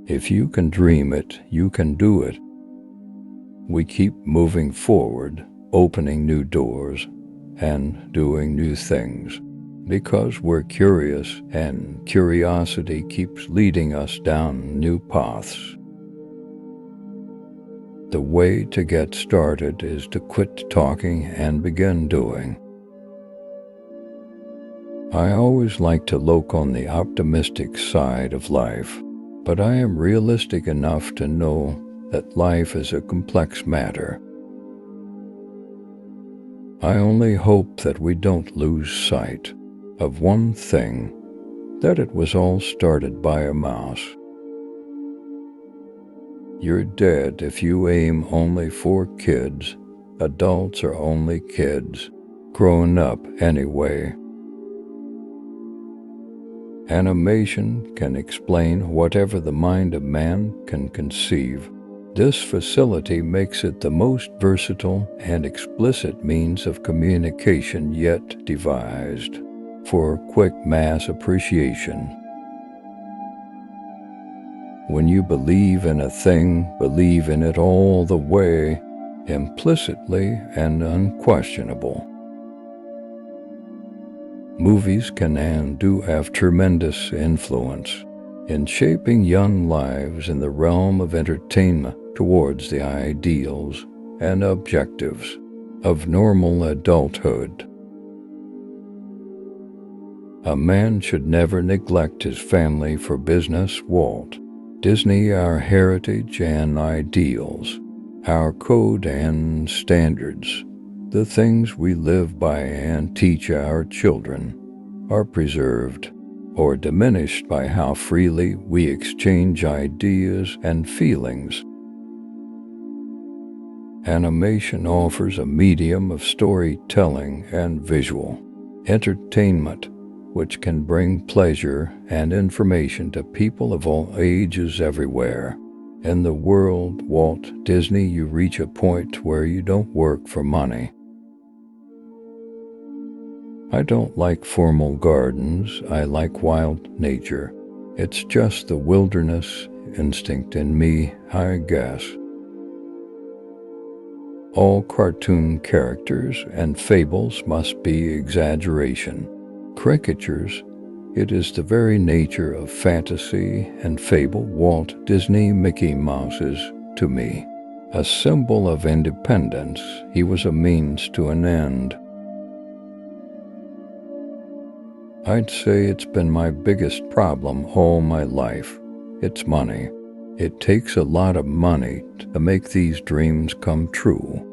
If you can dream it, you can do it. We keep moving forward, opening new doors, and doing new things, because we're curious, and curiosity keeps leading us down new paths. The way to get started is to quit talking and begin doing. I always like to look on the optimistic side of life, but I am realistic enough to know that life is a complex matter. I only hope that we don't lose sight of one thing, that it was all started by a mouse. You're dead if you aim only for kids. Adults are only kids, grown up anyway. Animation can explain whatever the mind of man can conceive. This facility makes it the most versatile and explicit means of communication yet devised for quick mass appreciation. When you believe in a thing, believe in it all the way, implicitly and unquestionable. Movies can and do have tremendous influence in shaping young lives in the realm of entertainment towards the ideals and objectives of normal adulthood. A man should never neglect his family for business. Walt Disney, our heritage and ideals, our code and standards, the things we live by and teach our children, are preserved or diminished by how freely we exchange ideas and feelings. Animation offers a medium of storytelling and visual entertainment which can bring pleasure and information to people of all ages everywhere. In the world Walt Disney, you reach a point where you don't work for money. I don't like formal gardens, I like wild nature. It's just the wilderness instinct in me, I guess. All cartoon characters and fables must be exaggeration. Caricatures, it is the very nature of fantasy and fable. Walt Disney, Mickey Mouse is, to me, a symbol of independence. He was a means to an end. I'd say it's been my biggest problem all my life. It's money. It takes a lot of money to make these dreams come true.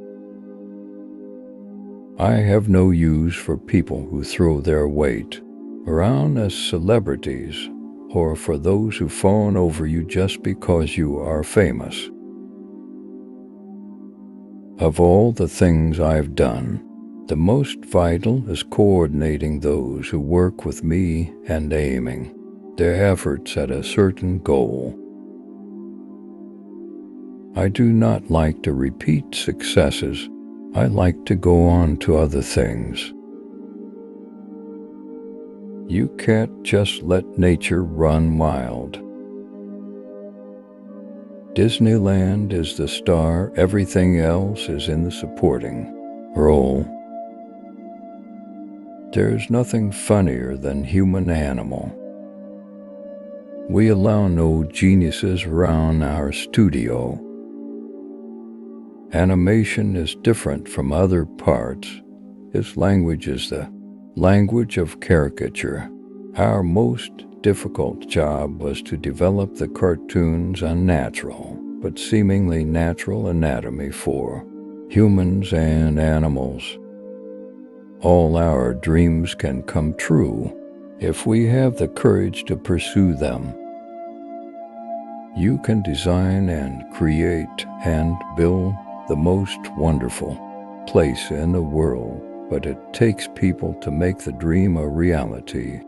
I have no use for people who throw their weight around as celebrities, or for those who fawn over you just because you are famous. Of all the things I've done, the most vital is coordinating those who work with me and aiming their efforts at a certain goal. I do not like to repeat successes. I like to go on to other things. You can't just let nature run wild. Disneyland is the star, everything else is in the supporting role. There's nothing funnier than human animal. We allow no geniuses around our studio. Animation is different from other parts. Its language is the language of caricature. Our most difficult job was to develop the cartoon's unnatural, but seemingly natural anatomy for humans and animals. All our dreams can come true if we have the courage to pursue them. You can design and create and build the most wonderful place in the world, but it takes people to make the dream a reality.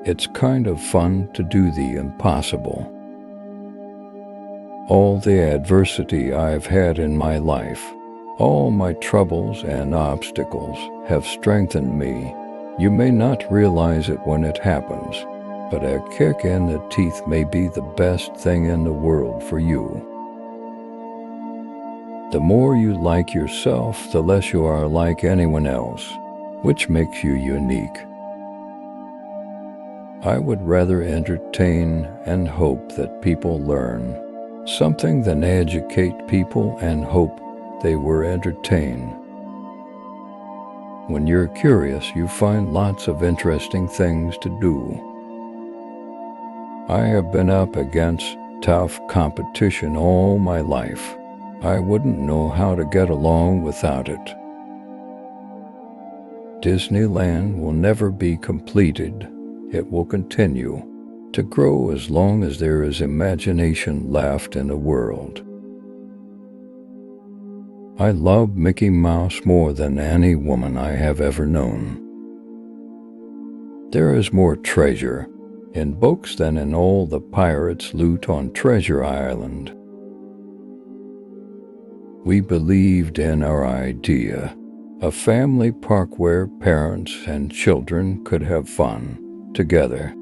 It's kind of fun to do the impossible. All the adversity I've had in my life, all my troubles and obstacles have strengthened me. You may not realize it when it happens, but a kick in the teeth may be the best thing in the world for you. The more you like yourself, the less you are like anyone else, which makes you unique. I would rather entertain and hope that people learn something than educate people and hope they were entertained. When you're curious, you find lots of interesting things to do. I have been up against tough competition all my life. I wouldn't know how to get along without it. Disneyland will never be completed. It will continue to grow as long as there is imagination left in the world. I love Mickey Mouse more than any woman I have ever known. There is more treasure in books than in all the pirates' loot on Treasure Island. We believed in our idea, a family park where parents and children could have fun together.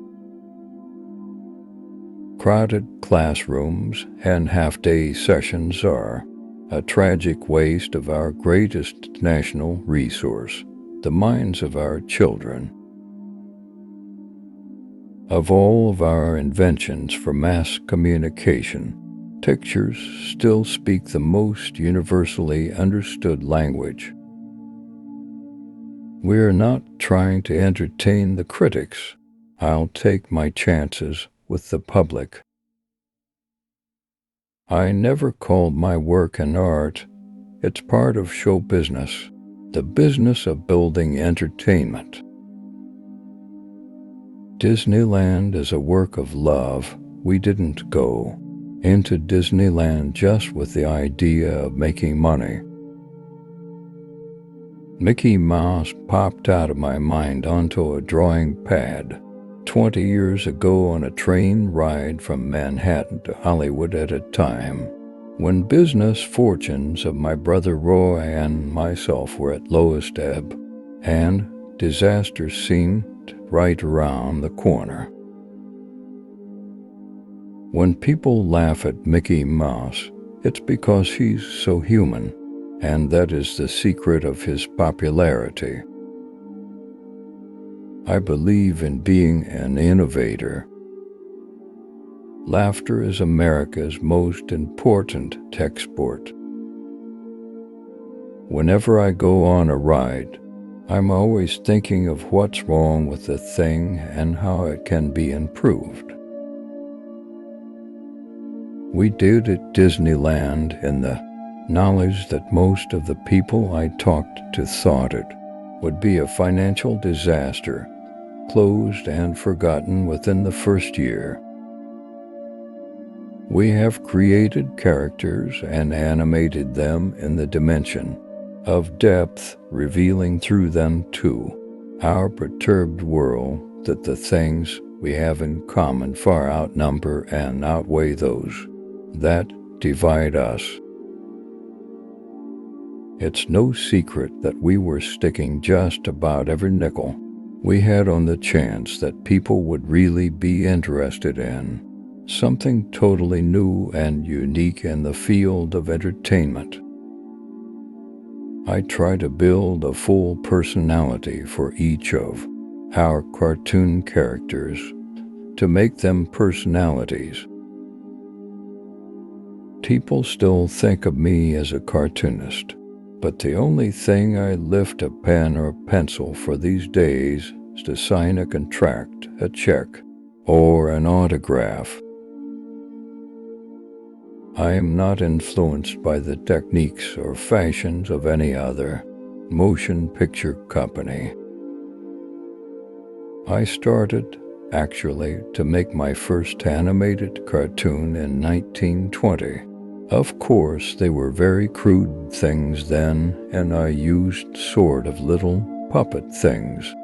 Crowded classrooms and half-day sessions are a tragic waste of our greatest national resource, the minds of our children. Of all of our inventions for mass communication, pictures still speak the most universally understood language. We're not trying to entertain the critics. I'll take my chances with the public. I never called my work an art. It's part of show business, the business of building entertainment. Disneyland is a work of love. We didn't go into Disneyland just with the idea of making money. Mickey Mouse popped out of my mind onto a drawing pad 20 years ago on a train ride from Manhattan to Hollywood at a time when business fortunes of my brother Roy and myself were at lowest ebb, and disaster seemed right around the corner. When people laugh at Mickey Mouse, it's because he's so human, and that is the secret of his popularity. I believe in being an innovator. Laughter is America's most important export. Whenever I go on a ride, I'm always thinking of what's wrong with the thing and how it can be improved. We did at Disneyland in the knowledge that most of the people I talked to thought it would be a financial disaster, closed and forgotten within the first year. We have created characters and animated them in the dimension of depth, revealing through them to our perturbed world that the things we have in common far outnumber and outweigh those that divide us. It's no secret that we were sticking just about every nickel we had on the chance that people would really be interested in something totally new and unique in the field of entertainment. I try to build a full personality for each of our cartoon characters to make them personalities. People still think of me as a cartoonist, but the only thing I lift a pen or pencil for these days is to sign a contract, a check, or an autograph. I am not influenced by the techniques or fashions of any other motion picture company. I started, actually, to make my first animated cartoon in 1920. Of course, they were very crude things then, and I used sort of little puppet things